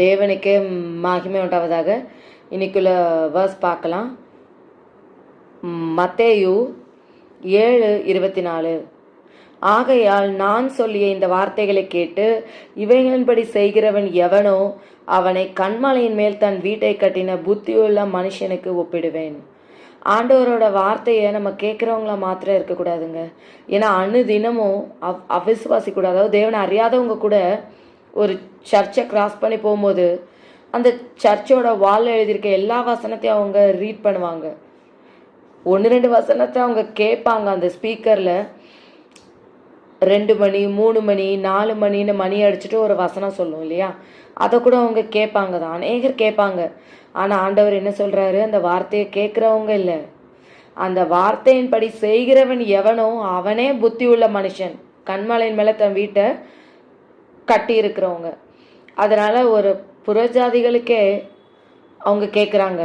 தேவனுக்கே மகிமை உண்டாவதாக. இன்னைக்குள்ள வேர்ஸ் பார்க்கலாம். மத்தேயு 7:24. ஆகையால் நான் சொல்லிய இந்த வார்த்தைகளை கேட்டு இவைகளின்படி செய்கிறவன் எவனோ அவனை கண்மலையின் மேல் தன் வீட்டை கட்டின புத்தியுள்ள மனுஷனுக்கு ஒப்பிடுவேன். ஆண்டவரோட வார்த்தையை நம்ம கேட்குறவங்கள மாத்திரம் இருக்கக்கூடாதுங்க. ஏன்னா தினமும் அவிசுவாசிக்கூடாது. அதாவது தேவனை அறியாதவங்க கூட ஒரு சர்ச்சை கிராஸ் பண்ணி போகும்போது அந்த சர்ச்சோட வால்ல எழுதியிருக்க எல்லா வசனத்தையும் அவங்க ரீட் பண்ணுவாங்க. 1-2 வசனத்தை அவங்க கேட்பாங்க. அந்த ஸ்பீக்கரில் 2 மணி 3 மணி 4 மணின்னு மணி அடிச்சுட்டு ஒரு வசனம் சொல்லும் இல்லையா, அதை கூட அவங்க கேட்பாங்க தான், அநேகர் கேட்பாங்க. ஆனால் ஆண்டவர் என்ன சொல்கிறாரு, அந்த வார்த்தையை கேட்குறவங்க இல்லை, அந்த வார்த்தையின்படி செய்கிறவன் எவனோ அவனே புத்தி உள்ள மனுஷன், கண்மலையின் மேலே தன் வீட்டை கட்டி இருக்கிறவங்க. அதனால் ஒரு புறஜாதிகளுக்கே அவங்க கேட்குறாங்க,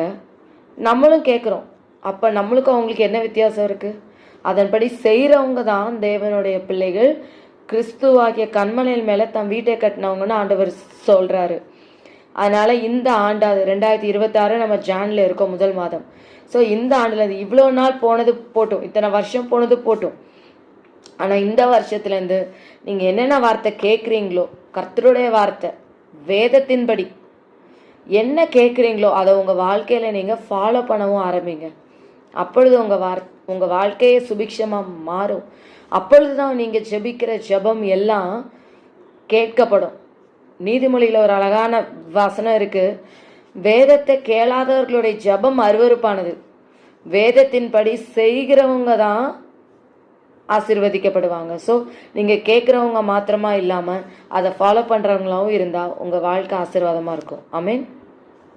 நம்மளும் கேட்குறோம். அப்போ நம்மளுக்கும் அவங்களுக்கு என்ன வித்தியாசம் இருக்குது? அதன்படி செய்கிறவங்க தான் தேவனுடைய பிள்ளைகள், கிறிஸ்துவாகிய கண்மலையின் மேலே தன் வீட்டை கட்டினவங்கன்னு ஆண்டவர் சொல்கிறாரு. அதனால் இந்த ஆண்டாவது 2026 நம்ம ஜானில் இருக்கோம், முதல் மாதம். ஸோ இந்த ஆண்டில் இவ்வளோ நாள் போனது போட்டும், இத்தனை வருஷம் போனது போட்டும், ஆனால் இந்த வருஷத்துலேருந்து நீங்கள் என்னென்ன வார்த்தை கேட்குறீங்களோ, கர்த்தருடைய வார்த்தை வேதத்தின்படி என்ன கேட்குறீங்களோ அதை உங்கள் வாழ்க்கையில் நீங்கள் ஃபாலோ பண்ணவும் ஆரம்பிங்க. அப்பொழுது உங்கள் வாழ்க்கையே சுபிக்ஷமாக மாறும். அப்பொழுது தான் நீங்கள் ஜெபிக்கிற ஜெபம் எல்லாம் கேட்கப்படும். நீதிமொழியில் ஒரு அழகான வசனம் இருக்குது, வேதத்தை கேளாதவர்களுடைய ஜெபம் அருவருப்பானது, வேதத்தின்படி செய்கிறவங்க தான் ஆசீர்வதிக்கப்படுவாங்க. ஸோ நீங்கள் கேட்குறவங்க மாத்திரமா இல்லாமல் அதை ஃபாலோ பண்ணுறவங்களாவும் இருந்தால் உங்கள் வாழ்க்கை ஆசீர்வாதமாக இருக்கும். ஆமென்.